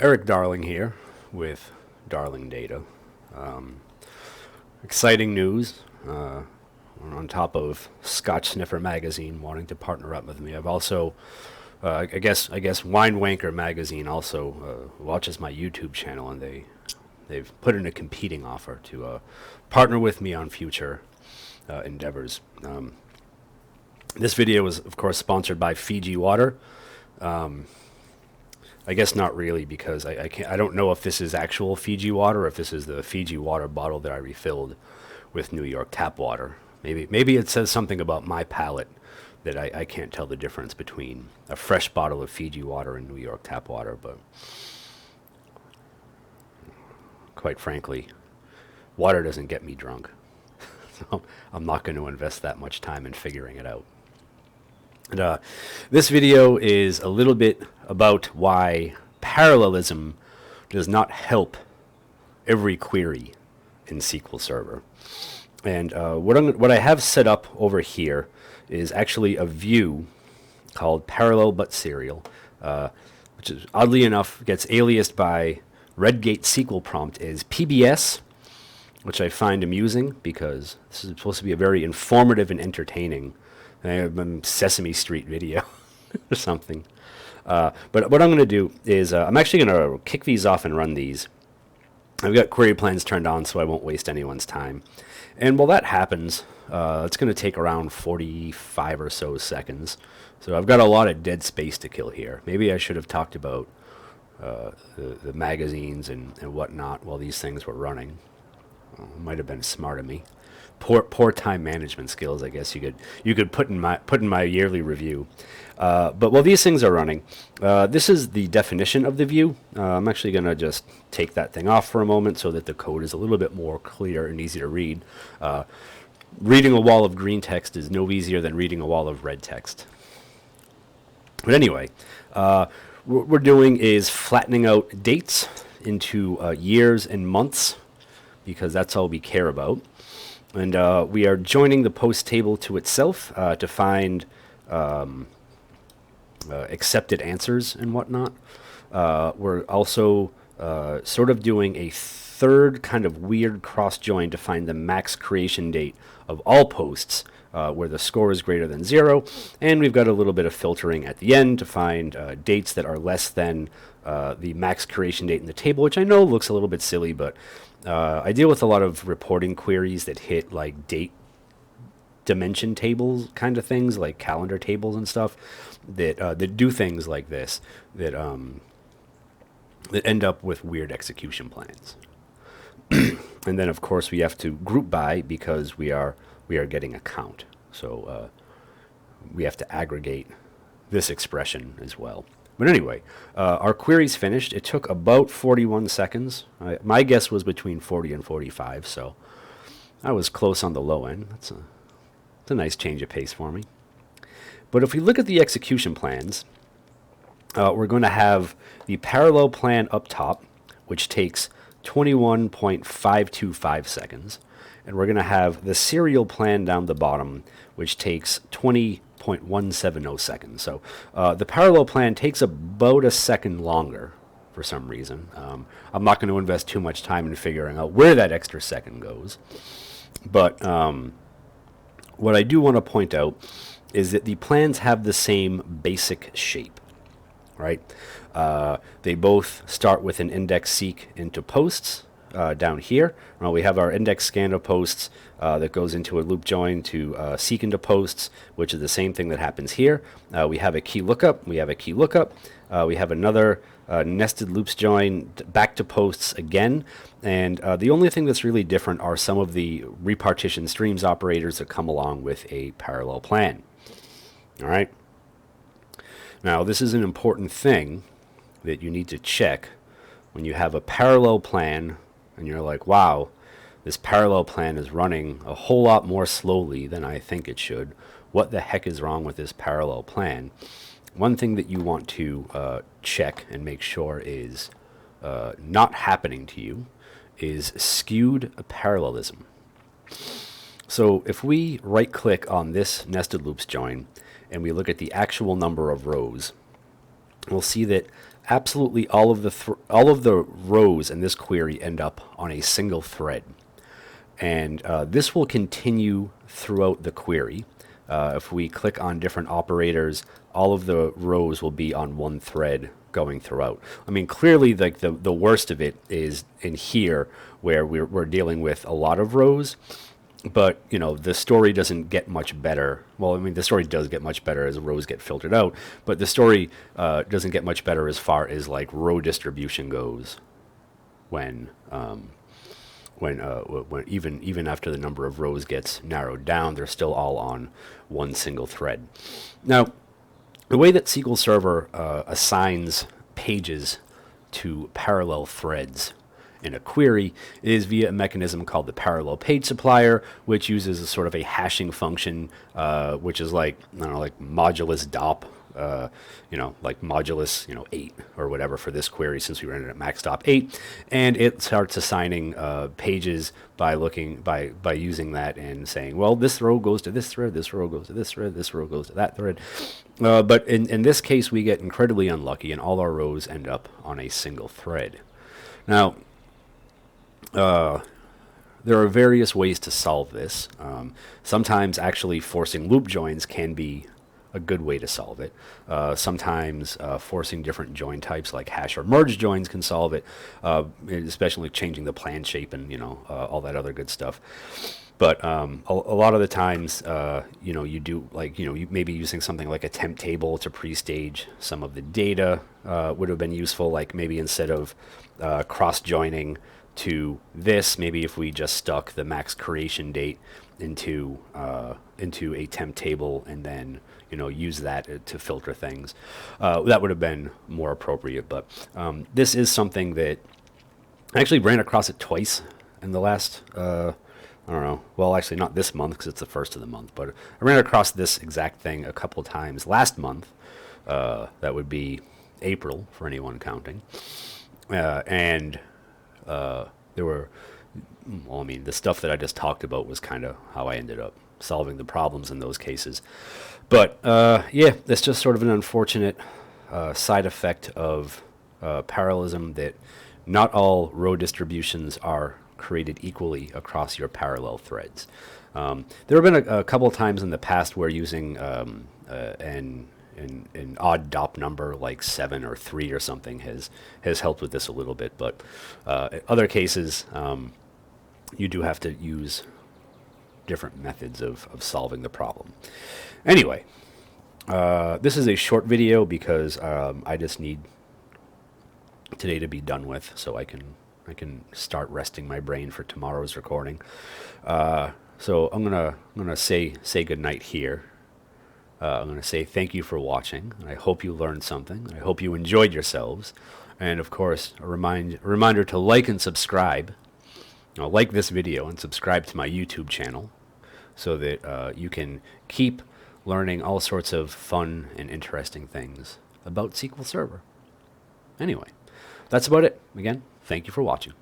Eric Darling here with Darling Data. Um, Exciting news. On top of Scotch Sniffer magazine wanting to partner up with me, I've also, I guess Wine Wanker magazine also watches my YouTube channel, and they've put in a competing offer to partner with me on future endeavors. This video is, of course, sponsored by Fiji Water. I guess not really, because I don't know if this is actual Fiji water or if this is the Fiji water bottle that I refilled with New York tap water. Maybe it says something about my palate that I can't tell the difference between a fresh bottle of Fiji water and New York tap water, but quite frankly, water doesn't get me drunk. So I'm not going to invest that much time in figuring it out. And this video is a little bit about why parallelism does not help every query in SQL Server. And what I have set up over here is actually a view called parallel but serial, which is oddly enough gets aliased by Redgate SQL Prompt as PBS, which I find amusing because this is supposed to be a very informative and entertaining Sesame Street video or something. But what I'm going to do is I'm actually going to kick these off and run these. I've got query plans turned on, so I won't waste anyone's time. And while that happens, it's going to take around 45 or so seconds. So I've got a lot of dead space to kill here. Maybe I should have talked about the magazines and whatnot while these things were running. Might have been smart of me. Poor time management skills, I guess you could put in my yearly review. But while these things are running, this is the definition of the view. I'm actually going to just take that thing off for a moment so that the code is a little bit more clear and easy to read. Reading a wall of green text is no easier than reading a wall of red text. But anyway, what we're doing is flattening out dates into years and months, because that's all we care about. And we are joining the post table to itself to find accepted answers and whatnot. We're also sort of doing a third kind of weird cross join to find the max creation date of all posts where the score is greater than 0. And we've got a little bit of filtering at the end to find dates that are less than the max creation date in the table, which I know looks a little bit silly, but I deal with a lot of reporting queries that hit like date dimension tables kind of things, like calendar tables and stuff that do things like this that end up with weird execution plans. And then of course we have to group by because we are getting a count, so we have to aggregate this expression as well. But anyway, our query's finished. It took about 41 seconds. My guess was between 40 and 45, so I was close on the low end. That's a nice change of pace for me. But if we look at the execution plans, we're going to have the parallel plan up top, which takes 21.525 seconds. And we're going to have the serial plan down the bottom, which takes 20.170 seconds. So the parallel plan takes about a second longer for some reason. I'm not going to invest too much time in figuring out where that extra second goes. But what I do want to point out is that the plans have the same basic shape, right? They both start with an index seek into posts. Down here, we have our index scan of posts that goes into a loop join to seek into posts, which is the same thing that happens here. We have a key lookup. We have another nested loops join back to posts again. And the only thing that's really different are some of the repartition streams operators that come along with a parallel plan. All right. Now, this is an important thing that you need to check when you have a parallel plan and you're like, wow, this parallel plan is running a whole lot more slowly than I think it should. What the heck is wrong with this parallel plan? One thing that you want to check and make sure is not happening to you is skewed parallelism. So if we right click on this nested loops join and we look at the actual number of rows, we'll see that absolutely all of the rows in this query end up on a single thread. And this will continue throughout the query. If we click on different operators, all of the rows will be on one thread going throughout. I mean, clearly, like the worst of it is in here, where we're dealing with a lot of rows. But, you know, the story doesn't get much better. Well, I mean, the story does get much better as rows get filtered out, but the story doesn't get much better as far as like row distribution goes when even after the number of rows gets narrowed down, they're still all on one single thread. Now, the way that SQL Server assigns pages to parallel threads in a query is via a mechanism called the parallel page supplier, which uses a sort of a hashing function, which is like, I don't know, like modulus dop, like modulus, 8 or whatever for this query, since we ran it at max dop 8, and it starts assigning pages by using that and saying, well, this row goes to this thread, this row goes to this thread, this row goes to that thread. But in this case, we get incredibly unlucky, and all our rows end up on a single thread. Now, there are various ways to solve this. Sometimes actually forcing loop joins can be a good way to solve it. Sometimes forcing different join types like hash or merge joins can solve it, especially changing the plan shape and all that other good stuff. But a lot of the times, you do you maybe using something like a temp table to pre-stage some of the data would have been useful. Like maybe instead of cross joining to this, maybe if we just stuck the max creation date into a temp table and then use that to filter things, that would have been more appropriate. But this is something that I actually ran across it twice in the last I don't know, well, actually not this month because it's the first of the month, but I ran across this exact thing a couple times last month. That would be April for anyone counting, and there were, well, I mean, the stuff that I just talked about was kind of how I ended up solving the problems in those cases. But yeah, it's just sort of an unfortunate side effect of parallelism, that not all row distributions are created equally across your parallel threads. There have been a couple of times in the past where using an odd DOP number like 7 or 3 or something has helped with this a little bit, but in other cases you do have to use different methods of solving the problem. Anyway, this is a short video because I just need today to be done with, so I can start resting my brain for tomorrow's recording. So I'm gonna say good night here. I'm going to say thank you for watching. I hope you learned something. I hope you enjoyed yourselves. And of course, a reminder to like and subscribe. Like this video and subscribe to my YouTube channel so that you can keep learning all sorts of fun and interesting things about SQL Server. Anyway, that's about it. Again, thank you for watching.